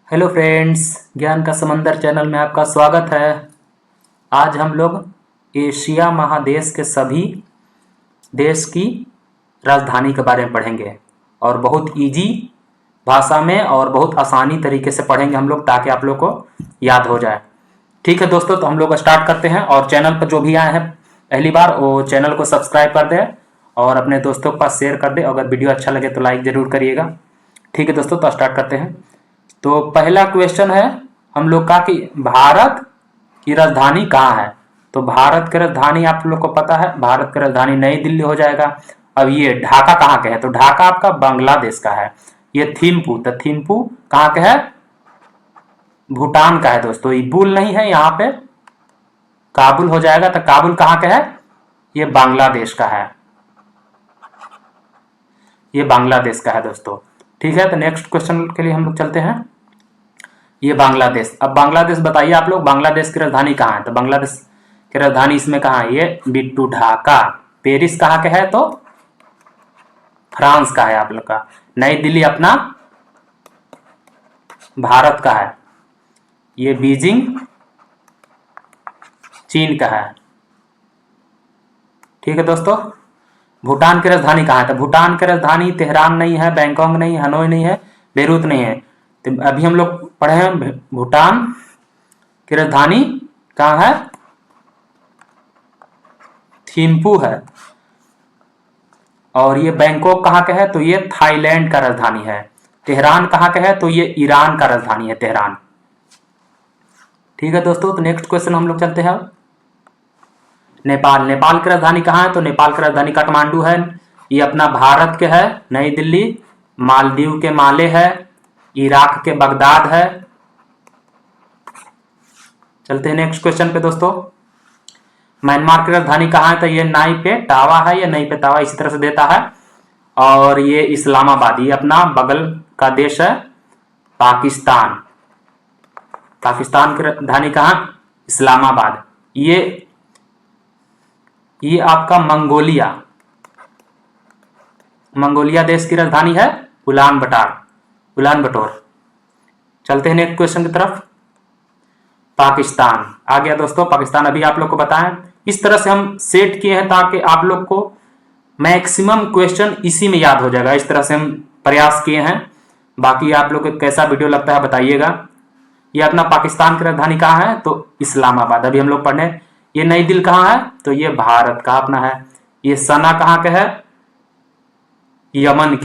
Hello friends, ज्ञान का समंदर चैनल में आपका स्वागत है। आज हम लोग एशिया महादेश के सभी देश की राजधानी के बारे में पढ़ेंगे और बहुत इजी भाषा में और बहुत आसानी तरीके से पढ़ेंगे हम लोग, ताकि आप लोग को याद हो जाए। ठीक है दोस्तों, तो हम लोग स्टार्ट करते हैं। और चैनल पर जो भी आए हैं पहली बार, वो चैनल को सब्सक्राइब कर दे और अपने दोस्तों के पास शेयर कर दे। अगर वीडियो अच्छा लगे तो लाइक ज़रूर करिएगा। ठीक है दोस्तों, तो स्टार्ट करते हैं। तो पहला क्वेश्चन है हम लोग का कि भारत की राजधानी कहाँ है। तो भारत की राजधानी आप लोग को पता है, भारत की राजधानी नई दिल्ली हो जाएगा। अब ये ढाका कहाँ के है, तो ढाका आपका बांग्लादेश का है। ये थिम्पू, तो थिम्पू कहाँ के है, भूटान का है दोस्तों। ये बुल नहीं है, यहाँ पे काबुल हो जाएगा। तो काबुल कहाँ के है, ये बांग्लादेश का है, ये बांग्लादेश का है दोस्तों। ठीक है, तो नेक्स्ट क्वेश्चन के लिए हम लोग चलते हैं। ये बांग्लादेश, अब बांग्लादेश बताइए आप लोग, बांग्लादेश की राजधानी कहाँ है। तो बांग्लादेश की राजधानी इसमें कहाँ है, ये बिट्टू ढाका। पेरिस कहाँ के है, तो फ्रांस का है आप लोग का। नई दिल्ली अपना भारत का है। ये बीजिंग चीन का है। ठीक है दोस्तों, भूटान की राजधानी कहाँ है। तो भूटान की राजधानी तेहरान नहीं है, बैंकॉक नहीं है, हनोई नहीं है, बेरूत नहीं है। तो अभी हम लोग पढ़े हैं भूटान की राजधानी कहाँ है, थिम्पू है। और ये बैंकॉक कहाँ का है, तो ये थाईलैंड का राजधानी है। तेहरान कहाँ का है, तो ये ईरान का राजधानी है, तेहरान। ठीक है दोस्तों, तो नेक्स्ट क्वेश्चन हम लोग चलते हैं। नेपाल, नेपाल की राजधानी कहाँ है, तो नेपाल की राजधानी काठमांडू है। ये अपना भारत के है, नई दिल्ली। मालदीव के माले है, इराक के बगदाद है। चलते हैं नेक्स्ट क्वेश्चन पे दोस्तों। म्यांमार की राजधानी कहाँ है, तो ये नाई पे टावा है, या नई पे तावा इसी तरह से देता है। और ये इस्लामाबाद, ये अपना बगल का देश है, पाकिस्तान। पाकिस्तान की राजधानी कहाँ, इस्लामाबाद। ये आपका मंगोलिया, मंगोलिया देश की राजधानी है उलान बटोर। चलते हैं नेक्स्ट क्वेश्चन की तरफ। पाकिस्तान आ गया दोस्तों, पाकिस्तान अभी आप लोग को बताएं। इस तरह से हम सेट किए हैं ताकि आप लोग को मैक्सिमम क्वेश्चन इसी में याद हो जाएगा। इस तरह से हम प्रयास किए हैं। बाकी आप लोग को कैसा वीडियो लगता है बताइएगा। ये अपना पाकिस्तान की राजधानी कहाँ है, तो इस्लामाबाद। अभी हम लोग पढ़ने। ये नई दिल्ली कहाँ है, तो ये भारत का अपना है। ये सना कहाँ के है, यमन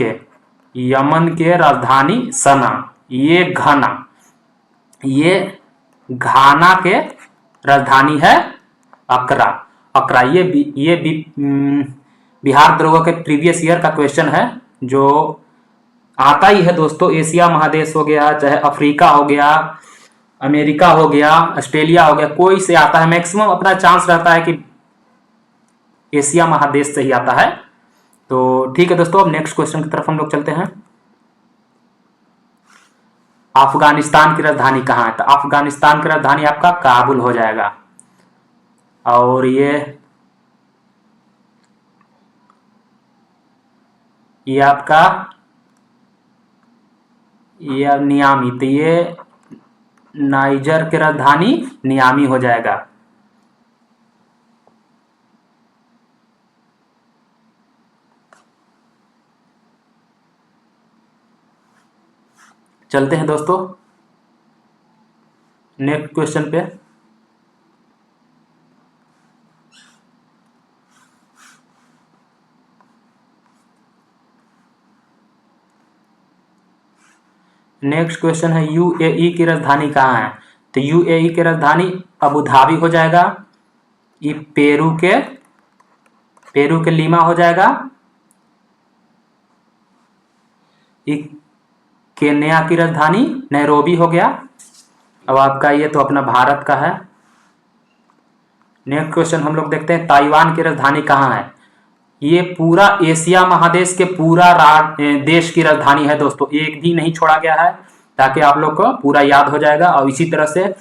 के राजधानी सना। ये घाना के राजधानी है अकरा। ये बिहार दरोगा के प्रीवियस ईयर का क्वेश्चन है, जो आता ही है दोस्तों। एशिया महादेश हो गया, चाहे अफ्रीका हो गया, अमेरिका हो गया, ऑस्ट्रेलिया हो गया, कोई से आता है। मैक्सिमम अपना चांस रहता है कि एशिया महादेश से ही आता है। तो ठीक है दोस्तों, अब नेक्स्ट क्वेश्चन की तरफ हम लोग चलते हैं। अफगानिस्तान की राजधानी कहाँ है, तो अफगानिस्तान की राजधानी आपका काबुल हो जाएगा। और ये आपका ये नियामी, तो ये नाइजर की राजधानी नियामी हो जाएगा। चलते हैं दोस्तों नेक्स्ट क्वेश्चन पे। नेक्स्ट क्वेश्चन है यूएई की राजधानी कहाँ है, तो यूएई की राजधानी अबू धाबी हो जाएगा। ये पेरू के लीमा हो जाएगा। ये केन्या की राजधानी नैरोबी हो गया। अब आपका ये तो अपना भारत का है। नेक्स्ट क्वेश्चन हम लोग देखते हैं, ताइवान की राजधानी कहाँ है। ये पूरा एशिया महादेश के पूरा देश की राजधानी है दोस्तों, एक भी नहीं छोड़ा गया है, ताकि आप लोग को पूरा याद हो जाएगा। और इसी तरह से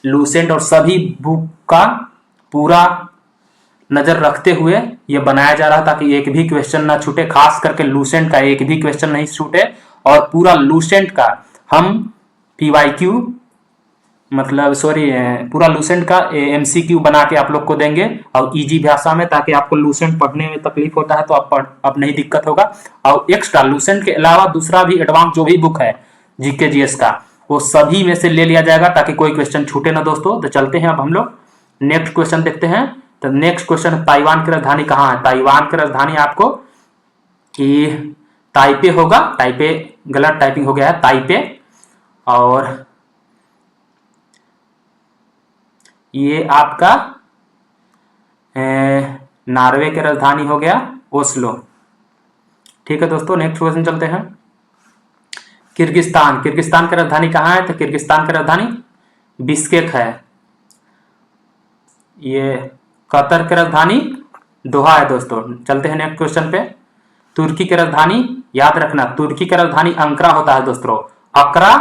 लूसेंट और सभी बुक का पूरा नजर रखते हुए ये बनाया जा रहा है, ताकि एक भी क्वेश्चन ना छूटे। खास करके लूसेंट का एक भी क्वेश्चन नहीं छूटे, और पूरा लूसेंट का हम PYQ मतलब सॉरी पूरा लूसेंट का MCQ बना के आप लोग को देंगे और इजी भाषा में, ताकि आपको लूसेंट पढ़ने में तकलीफ होता है तो अब नहीं दिक्कत होगा। और एक्स्ट्रा लूसेंट के अलावा दूसरा भी एडवांस जो भी बुक है GK GS का, वो सभी में से ले लिया जाएगा ताकि कोई क्वेश्चन छूटे ना दोस्तों। तो चलते हैं अब हम लोग नेक्स्ट क्वेश्चन देखते हैं। तो नेक्स्ट क्वेश्चन, ताइवान की राजधानी कहाँ है? ताइवान की राजधानी आपको कि ताइपे होगा, ताइपे गलत टाइपिंग हो गया है, ताइपे। और ये आपका नॉर्वे की राजधानी हो गया ओस्लो। ठीक है दोस्तों, नेक्स्ट क्वेश्चन चलते हैं। किर्गिस्तान, किर्गिस्तान की राजधानी कहाँ है? तो किर्गिस्तान की राजधानी बिश्केक है। ये कतर की राजधानी दोहा है दोस्तों। चलते हैं नेक्स्ट क्वेश्चन पे। तुर्की की राजधानी, याद रखना तुर्की की राजधानी अंकरा होता है दोस्तों, अकरा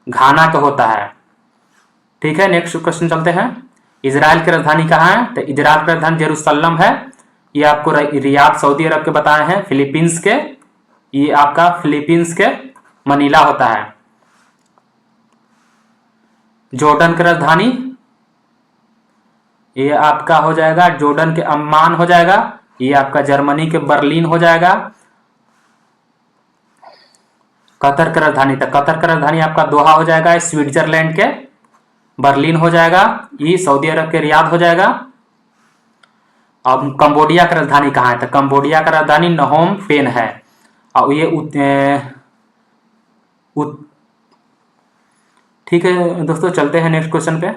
घाना का होता है। ठीक है, नेक्स्ट क्वेश्चन चलते हैं। इजराइल की राजधानी कहाँ है? तो इजराइल की राजधानी जेरूसलम है। ये आपको रियाद सऊदी अरब के बताए हैं। फिलीपींस के, ये आपका फिलीपींस के मनीला होता है। जॉर्डन की राजधानी ये आपका हो जाएगा जॉर्डन के अम्मान हो जाएगा। ये आपका जर्मनी के बर्लिन हो जाएगा। कतर की राजधानी, तो कतर की राजधानी आपका दोहा हो जाएगा। स्विट्जरलैंड के बर्लिन हो जाएगा। ये सऊदी अरब के रियाद हो जाएगा। अब कंबोडिया की राजधानी कहाँ है? तो कंबोडिया का राजधानी नहोम पेन है। और ये ठीक है दोस्तों, चलते हैं नेक्स्ट क्वेश्चन पे।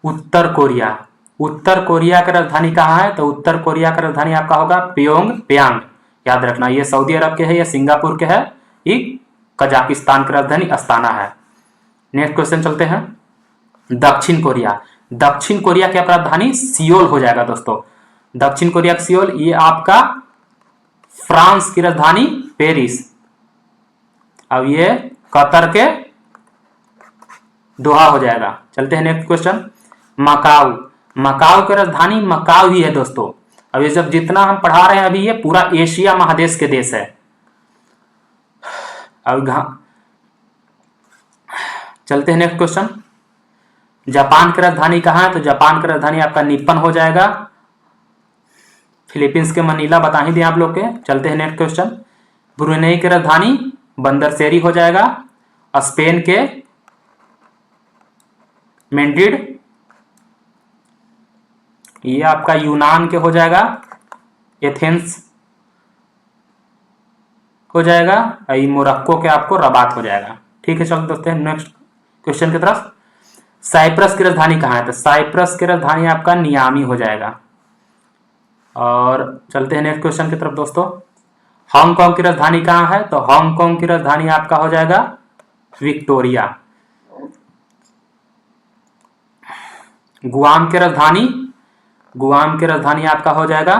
उत्तर कोरिया, उत्तर कोरिया की राजधानी कहाँ है? तो उत्तर कोरिया की राजधानी आपका होगा प्योंगयांग। याद रखना, ये सऊदी अरब के है, ये सिंगापुर के है, ये कजाकिस्तान की राजधानी अस्ताना है। नेक्स्ट क्वेश्चन चलते हैं। दक्षिण कोरिया, दक्षिण कोरिया की राजधानी सियोल हो जाएगा दोस्तों। दक्षिण कोरिया की सियोल। ये आपका फ्रांस की राजधानी पेरिस। अब ये कतर के दोहा हो जाएगा। चलते हैं नेक्स्ट क्वेश्चन। मकाऊ, मकाऊ की राजधानी मकाऊ ही है दोस्तों। अब ये जब जितना हम पढ़ा रहे हैं अभी, ये पूरा एशिया महादेश के देश है। अब चलते हैं नेक्स्ट क्वेश्चन। जापान की राजधानी कहाँ है? तो जापान की राजधानी आपका निप्पन हो जाएगा। फिलीपींस के मनीला बता ही दिए आप लोग के। चलते हैं नेक्स्ट क्वेश्चन। ब्रुनेई की राजधानी बंदरसेरी हो जाएगा। स्पेन के मैड्रिड, ये आपका यूनान के हो जाएगा एथेंस हो जाएगा। ये मोरक्को के आपको रबात हो जाएगा। ठीक है, चलो दोस्तों नेक्स्ट क्वेश्चन की तरफ। साइप्रस की राजधानी कहाँ है? तो साइप्रस की राजधानी आपका नियामी हो जाएगा। और चलते हैं नेक्स्ट क्वेश्चन की तरफ दोस्तों। हांगकांग की राजधानी कहाँ है? तो हांगकांग की राजधानी आपका हो जाएगा विक्टोरिया। गुआम की राजधानी, गुआम की राजधानी आपका हो जाएगा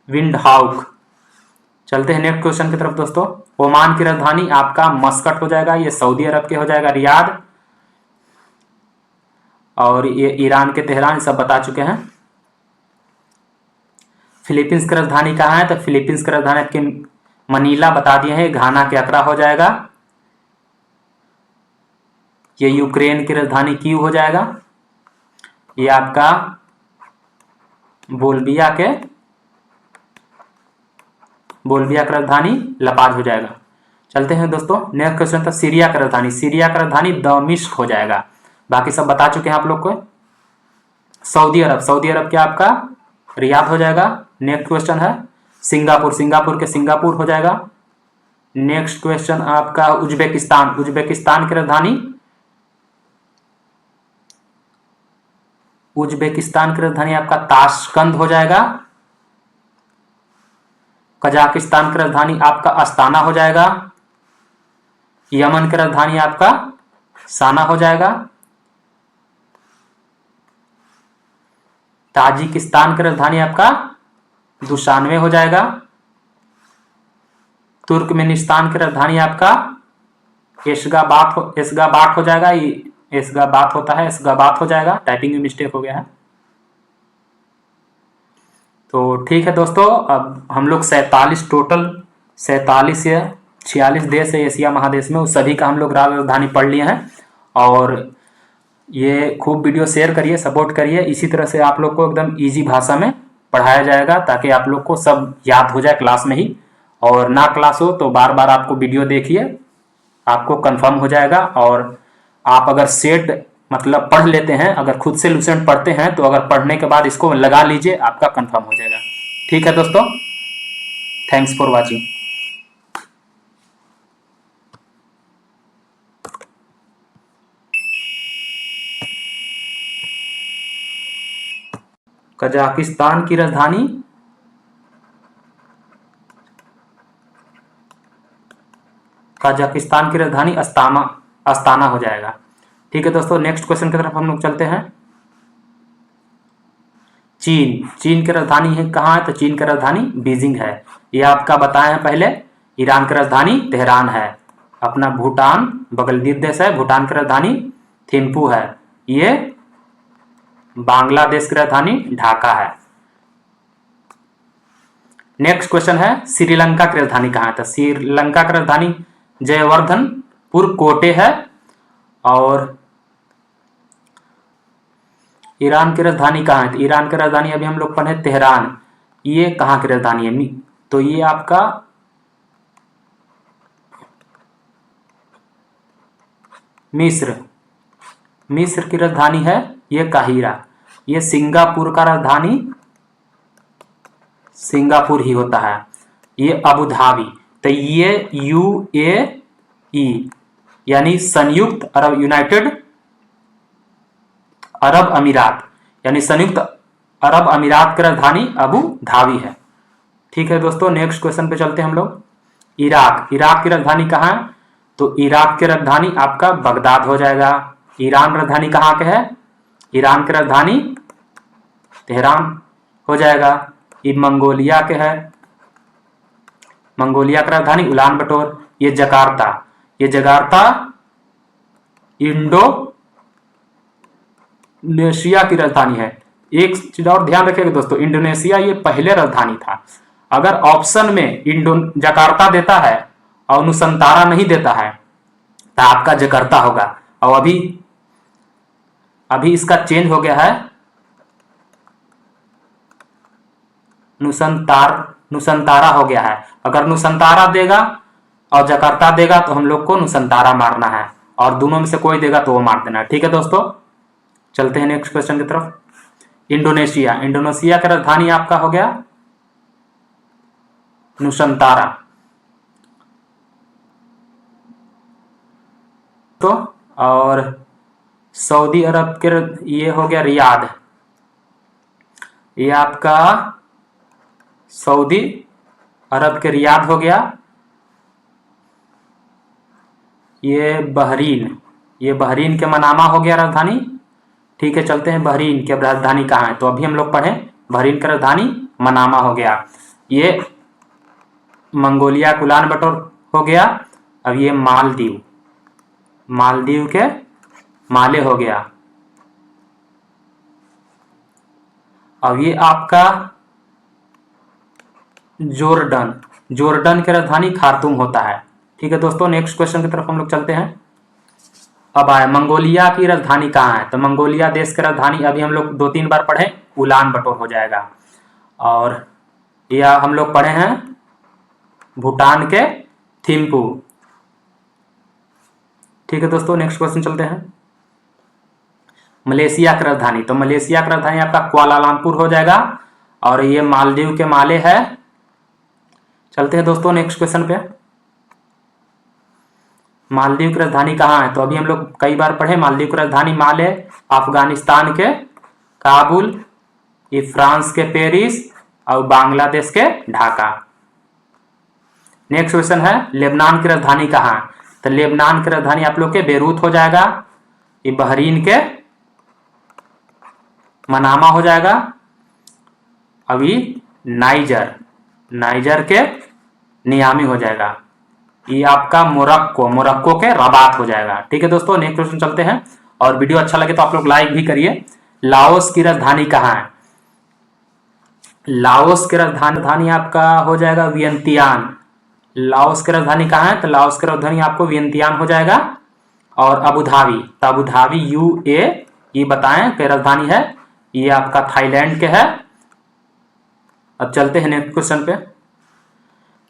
विंडहाउक। चलते हैं नेक्स्ट क्वेश्चन की तरफ दोस्तों। ओमान की राजधानी आपका मस्कट हो जाएगा। ये सऊदी अरब के हो जाएगा रियाद। और ये ईरान के तेहरान, सब बता चुके हैं। फिलीपींस की राजधानी कहाँ है? तो फिलीपींस की राजधानी आपके मनीला बता दिए हैं। घाना के अकरा हो जाएगा। ये यूक्रेन की राजधानी कीव हो जाएगा। ये आपका बोल्बिया की राजधानी लपाज हो जाएगा। चलते हैं दोस्तों नेक्स्ट क्वेश्चन था सीरिया की राजधानी, सीरिया की राजधानी दमिश्क हो जाएगा। बाकी सब बता चुके हैं आप लोग को। सऊदी अरब, सऊदी अरब क्या आपका रियाद हो जाएगा। नेक्स्ट क्वेश्चन है सिंगापुर, सिंगापुर के सिंगापुर हो जाएगा। नेक्स्ट क्वेश्चन आपका उज्बेकिस्तान, उज्बेकिस्तान की राजधानी, उज्बेकिस्तान की राजधानी आपका ताशकंद हो जाएगा। कजाकिस्तान की राजधानी आपका अस्ताना हो जाएगा। यमन की राजधानी आपका साना हो जाएगा। ताजिकिस्तान की राजधानी आपका दुशानवे हो जाएगा। तुर्कमेनिस्तान की राजधानी आपका एशगाबाद हो जाएगा। एशगाबाद होता है, एशगाबाद हो जाएगा। टाइपिंग में मिस्टेक हो गया है। तो ठीक है दोस्तों, अब हम लोग 47 टोटल 47 या 46 देश है एशिया महादेश में, उस सभी का हम लोग राजधानी पढ़ लिए हैं। और ये खूब वीडियो शेयर करिए, सपोर्ट करिए। इसी तरह से आप लोग को एकदम इजी भाषा में पढ़ाया जाएगा ताकि आप लोग को सब याद हो जाए क्लास में ही। और ना क्लास हो तो बार बार आपको वीडियो देखिए, आपको कंफर्म हो जाएगा। और आप अगर सेट मतलब पढ़ लेते हैं, अगर खुद से लुसेंट पढ़ते हैं तो अगर पढ़ने के बाद इसको लगा लीजिए, आपका कंफर्म हो जाएगा। ठीक है दोस्तों, थैंक्स फॉर वॉचिंग। कजाकिस्तान की राजधानी अस्ताना हो जाएगा। ठीक है दोस्तों, नेक्स्ट क्वेश्चन की तरफ हम लोग चलते हैं। चीन की राजधानी है कहाँ है? तो चीन की राजधानी बीजिंग है। ये आपका बताए हैं पहले। ईरान की राजधानी तेहरान है। अपना भूटान बगल देश है, भूटान की राजधानी थिम्पू है। ये बांग्लादेश की राजधानी ढाका है। नेक्स्ट क्वेश्चन है श्रीलंका की राजधानी कहाँ है? तो श्रीलंका की राजधानी जयवर्धनपुर कोटे है। और ईरान की राजधानी कहाँ है? तो ईरान की राजधानी अभी हम लोग पढ़े तेहरान। ये कहाँ की राजधानी है? तो ये आपका मिस्र की राजधानी है ये काहिरा। ये सिंगापुर का राजधानी सिंगापुर ही होता है। ये अबू धाबी। तो ये UAE यानी संयुक्त अरब यूनाइटेड अरब अमीरात यानी संयुक्त अरब अमीरात की राजधानी अबू धाबी है। ठीक है दोस्तों, नेक्स्ट क्वेश्चन पे चलते हैं हम लोग। इराक की राजधानी कहाँ है? तो इराक की राजधानी आपका बगदाद हो जाएगा। ईरान राजधानी कहाँ के है? ईरान की राजधानी तेहरान हो जाएगा। ये मंगोलिया के है, मंगोलिया की राजधानी उलान बटोर। ये जकार्ता इंडोनेशिया की राजधानी है। एक चीज और ध्यान रखिएगा दोस्तों, इंडोनेशिया ये पहले राजधानी था। अगर ऑप्शन में जकार्ता देता है और नुसंतारा नहीं देता है तो आपका जकार्ता होगा। और अभी इसका चेंज हो गया है, नुसंतारा हो गया है। अगर नुसंतारा देगा और जकार्ता देगा तो हम लोग को नुसंतारा मारना है, और दोनों में से कोई देगा तो वो मार देना है। ठीक है दोस्तों, चलते हैं नेक्स्ट क्वेश्चन की तरफ। इंडोनेशिया का राजधानी आपका हो गया नुसंतारा। तो और सऊदी अरब के ये हो गया रियाद। ये आपका सऊदी अरब के रियाद हो गया। ये बहरीन के मनामा हो गया राजधानी। ठीक है, चलते हैं बहरीन की राजधानी कहाँ है? तो अभी हम लोग पढ़े बहरीन की राजधानी मनामा हो गया। ये मंगोलिया उलान बटोर हो गया। अब ये मालदीव के माले हो गया। अब ये आपका जोर्डन की राजधानी खार्तूम होता है। ठीक है दोस्तों, नेक्स्ट क्वेश्चन की तरफ हम लोग चलते हैं। अब आए मंगोलिया की राजधानी कहाँ है? तो मंगोलिया देश की राजधानी अभी हम लोग 2-3 बार पढ़े, उलान बटोर हो जाएगा। और यह हम लोग पढ़े हैं भूटान के थिम्पू। ठीक है दोस्तों, नेक्स्ट क्वेश्चन चलते हैं। मलेशिया की राजधानी, तो मलेशिया की राजधानी आपका कुआलालंपुर हो जाएगा। और ये मालदीव के माले है। चलते हैं दोस्तों नेक्स्ट क्वेश्चन पे। मालदीव की राजधानी कहाँ है? तो अभी हम लोग कई बार पढ़े, मालदीव की राजधानी माले, अफगानिस्तान के काबुल, ये फ्रांस के पेरिस और बांग्लादेश के ढाका। नेक्स्ट क्वेश्चन है लेबनान की राजधानी कहाँ है? तो लेबनान की राजधानी आप लोग के बेरूत हो जाएगा। ये बहरीन के मनामा हो जाएगा। अभी नाइजर के नियामी हो जाएगा। ये आपका मोरक्को के रबात हो जाएगा। ठीक है दोस्तों, नेक्स्ट क्वेश्चन चलते हैं। और वीडियो अच्छा लगे तो आप लोग लाइक भी करिए। लाओस की राजधानी कहाँ है? लाओस की राजधानी आपका हो जाएगा वियंतियान। लाओस की राजधानी कहाँ है? तो लाओस की राजधानी आपको वियंतियान हो जाएगा। और अबू धाबी, तो अबू धाबी UAE ये बताएं कि राजधानी है, ये आपका थाईलैंड के है। अब चलते हैं नेक्स्ट क्वेश्चन पे।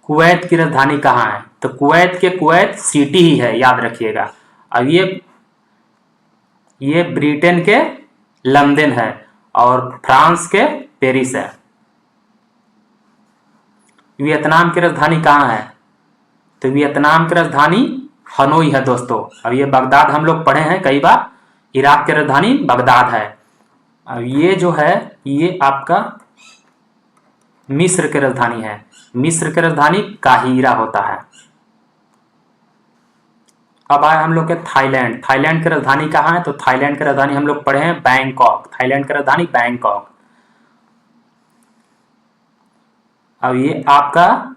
कुवैत की राजधानी कहाँ है? तो कुवैत के कुवैत सिटी ही है, याद रखिएगा। अब ये ब्रिटेन के लंदन है और फ्रांस के पेरिस है। वियतनाम की राजधानी कहाँ है? तो वियतनाम की राजधानी हनोई है दोस्तों। अब ये बगदाद हम लोग पढ़े हैं कई बार, इराक की राजधानी बगदाद है। अब ये जो है ये आपका मिस्र की राजधानी है। मिस्र की राजधानी काहिरा होता है। अब आए हम लोग के थाईलैंड। थाईलैंड की राजधानी कहाँ है? तो थाईलैंड की राजधानी हम लोग पढ़े हैं बैंकॉक। थाईलैंड की राजधानी बैंकॉक। अब ये आपका